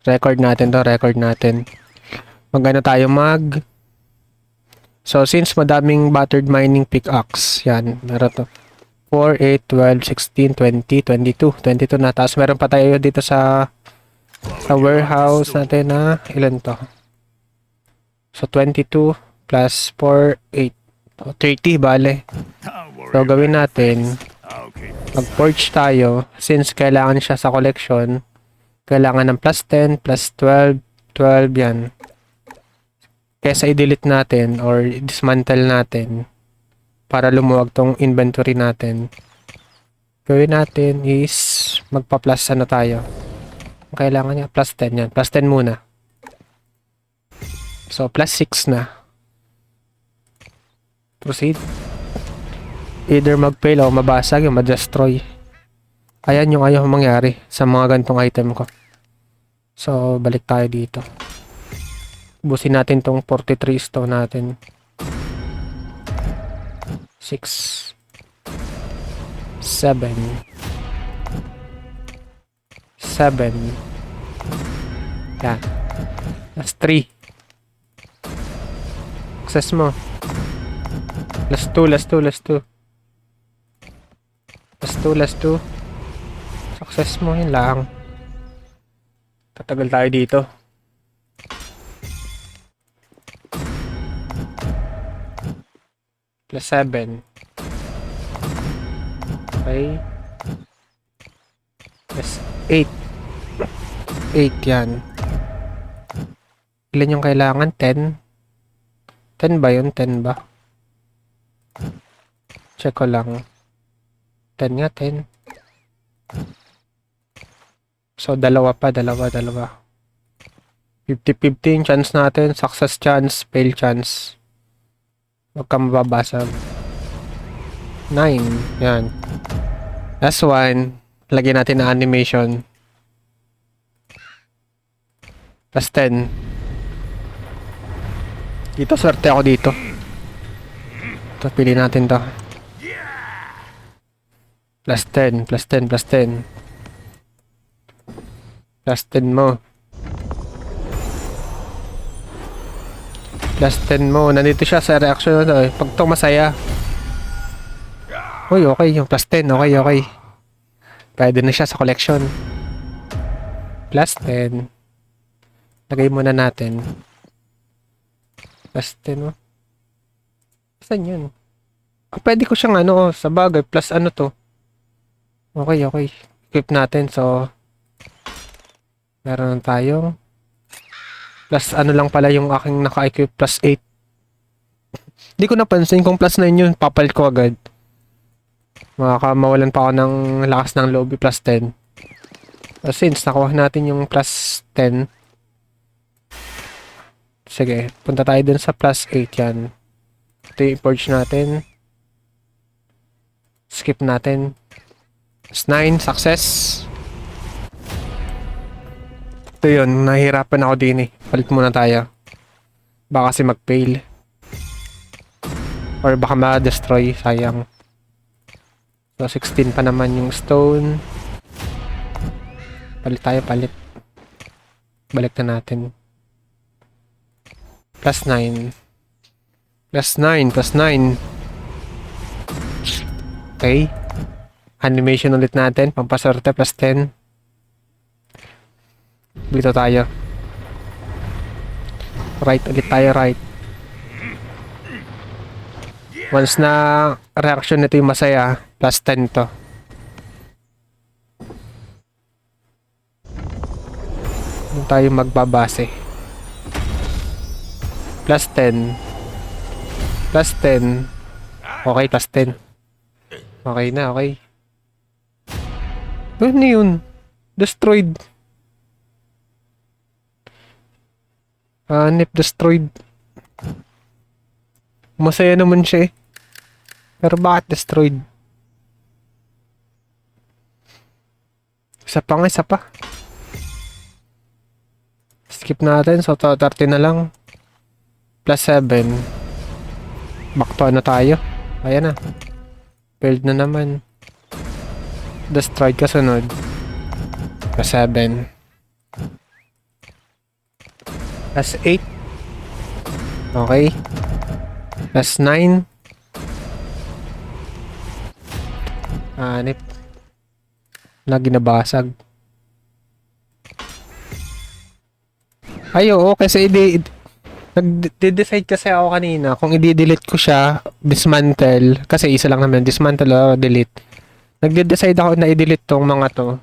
Record natin to, record natin. Magano tayo So, since madaming battered mining pickaxe, yan, meron to. 4, 8, 12, 16, 20, 22. 22 na. Tapos meron pa tayo dito sa warehouse natin na ilan to? So, 22 plus 4, 8. So, 30, bale. So, gawin natin, mag-forge tayo. Since kailangan siya sa collection, kailangan ng plus 10, plus 12, 12 yan. Kesa i-delete natin or dismantle natin para lumuwag tong inventory natin. Gawin natin is magpa-plus ano tayo. Kailangan niya plus 10 yan. Plus 10 muna. So plus 6 na. Proceed. Either mag-fail o mabasag o ma-destroy. Ayan yung ayaw mangyari sa mga gantong item ko. So balik tayo dito. Busin natin tong 43 stone natin. 6 7 7 yan. That's 3. Success mo. Last 2, last 2, last 2. Last 2, last 2. Success mo, yun lang. Tatagal tayo dito. Plus 7. Okay. Plus 8. 8 yan. Ilan yung kailangan? 10? 10 ba yun? 10 ba? Check ko lang. 10 nga, 10. So, dalawa pa, dalawa. 50-50 chance natin. Success chance, fail chance. Huwag kang mababasag. 9. Yan. Last one. Lagyan natin na animation. Plus 10. Dito, swerte ako dito. Ito, pili natin to. Plus 10, plus 10, plus 10. Plus 10 mo. Plus 10 mo. Nandito siya sa reaction. Pag to masaya. Uy, okay. Yung plus 10. Okay, okay. Pwede na siya sa collection. Plus 10. Lagay muna natin. Plus 10 mo. Saan yun? Pwede ko siyang ano. Sa bagay. Plus ano to. Okay, okay. Equip natin. So, meron tayong plus ano lang pala yung aking naka-equip, plus 8. Hindi ko napansin kung plus 9 yun, papalit ko agad. Makakamawalan pa ako ng lakas ng lobby, plus 10. So, since nakuha natin yung plus 10, sige, punta tayo dun sa plus 8 yan. Ito yung purge natin. Skip natin. Plus 9, success. Ito yun, nahihirapan ako din eh. Palit muna tayo. Baka kasi mag-fail. Or baka ma-destroy, sayang. So 16 pa naman yung stone. Palit tayo, palit. Balik na natin. Plus 9. Plus 9, plus 9. Okay. Animation ulit natin, pampaswerte, plus 10. Dito tayo. Right ulit tayo, right. Once na reaction nito yung masaya, plus 10 to. Doon tayo magbabase. Plus 10. Plus 10. Okay, plus 10. Okay na, okay. Ano yun? Destroyed. Hanip destroyed. Masaya naman siya eh. Pero bakit destroyed? Isa pa nga, isa pa. Skip natin. So, 30 na lang. Plus 7. Back to ano tayo? Ayan na. Failed na naman. Destroyed kasunod. Plus 7. Plus 8. Okay. Plus 9. Anip. Na ginabasag. Ay, oo, kasi nag-decide kasi ako kanina kung i-delete ko siya, dismantle, kasi isa lang naman, dismantle o delete. Nag-decide ako na i-delete tong mga to.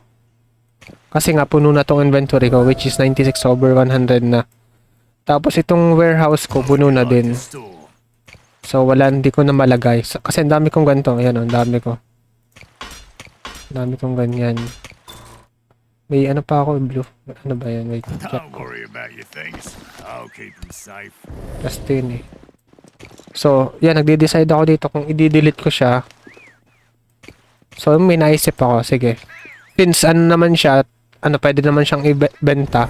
Kasi nga, puno na tong inventory ko, which is 96 over 100 na. Tapos itong warehouse ko, puno na din. So, wala, hindi ko na malagay. Kasi ang dami kong ganito. Ayan, ang dami ko. Ang dami kong ganyan. May ano pa ako, blue. Ano ba yan? Wait, check Don't ko. worry about your things. I'll keep them safe. Plus 10 eh. So, yan, nagde-decide ako dito kung i-delete ko siya. So, may naisip ako. Sige. Since ano naman siya, ano, pwede naman siyang ibenta.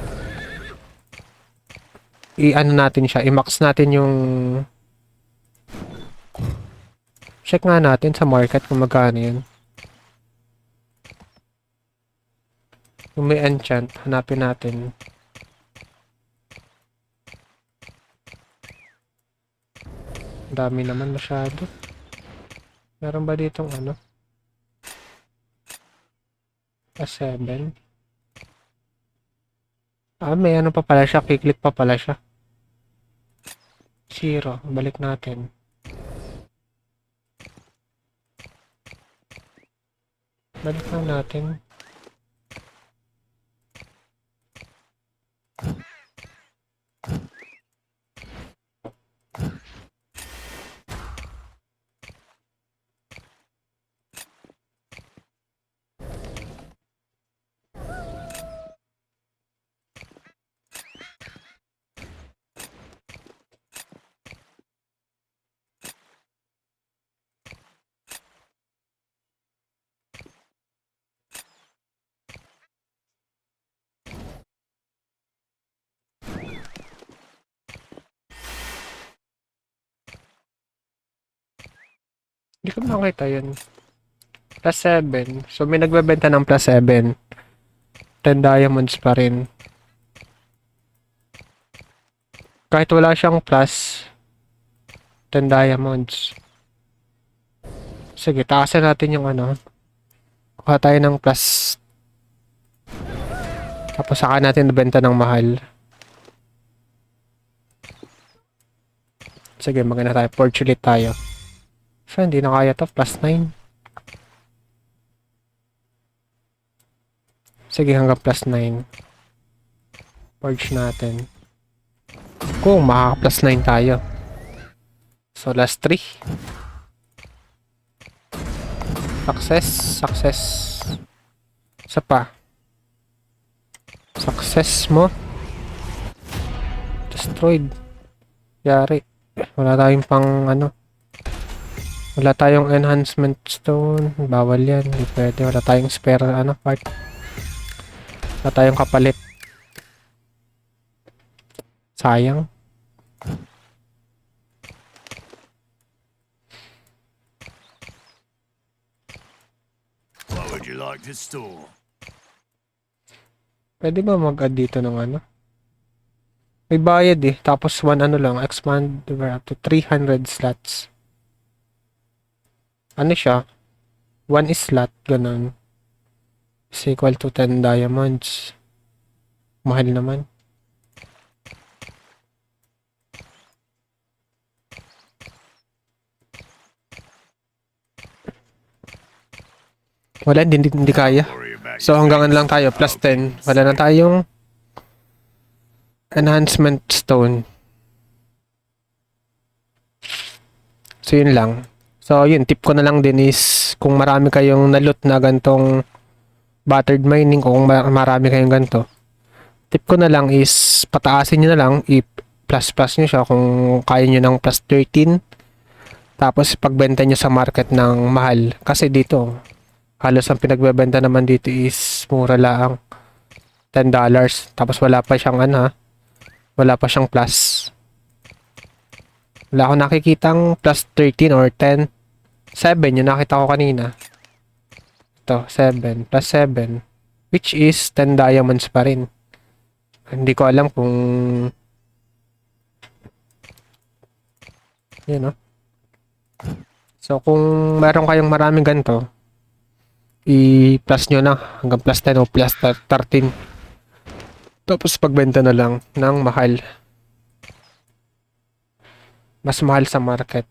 I-ano natin siya. I-max natin yung... Check nga natin sa market kung magkano yun. Kung may enchant, hanapin natin. Dami naman masyado. Meron ba ditong ano? A7. Ah, may ano pa pala siya. Kiklik pa pala siya. 0. Balik natin. Balik lang natin. Hindi ko makita yun. Plus 7. So, may nagbebenta ng plus 7. 10 diamonds pa rin. Kahit wala siyang plus 10 diamonds. Sige, taasan natin yung ano. Kuha tayo ng plus. Tapos saka natin nabenta ng mahal. Sige, maganda tayo. Forge ulit tayo. So, hindi na kaya to. Plus 9. Sige, hanggang plus 9. Forge natin. Kung makaka-plus 9 tayo. So, last 3. Success. Success. Isa pa. Success mo. Destroyed. Yari. Wala tayong pang ano. Wala tayong enhancement stone. Bawal yan. Hindi pwede. Wala tayong spare ano part. Wala tayong kapalit. Sayang. What would you like to store? Pwede ba mag-add dito ng ano? May bayad eh. Tapos one ano lang. Expand up to 300 slots. Ano siya? 1 slot. Ganun. Is equal to 10 diamonds. Mahal naman. Wala, hindi kaya. Worry about So your hanggang ano things. lang tayo, plus I'll keep 10. Wala na tayong enhancement stone. So yun lang. So yun, tip ko na lang din is kung marami kayong naloot na gantong battered mining o kung marami kayong ganto. Tip ko na lang is pataasin nyo na lang, i-plus nyo siya kung kaya nyo ng plus 13. Tapos pagbenta nyo sa market ng mahal. Kasi dito, halos ang pinagbebenta naman dito is mura lang. $10. Tapos wala pa siyang ano ha. Wala pa siyang plus. Wala akong nakikitang plus 13 or 10. 7 yung nakita ko kanina. Ito, 7. Plus 7. Which is 10 diamonds pa rin. Hindi ko alam kung Yun, no? So, kung meron kayong maraming ganito, i-plus nyo na hanggang plus 10 o plus 13. Tapos pagbenta na lang ng mahal. Mas mahal sa market.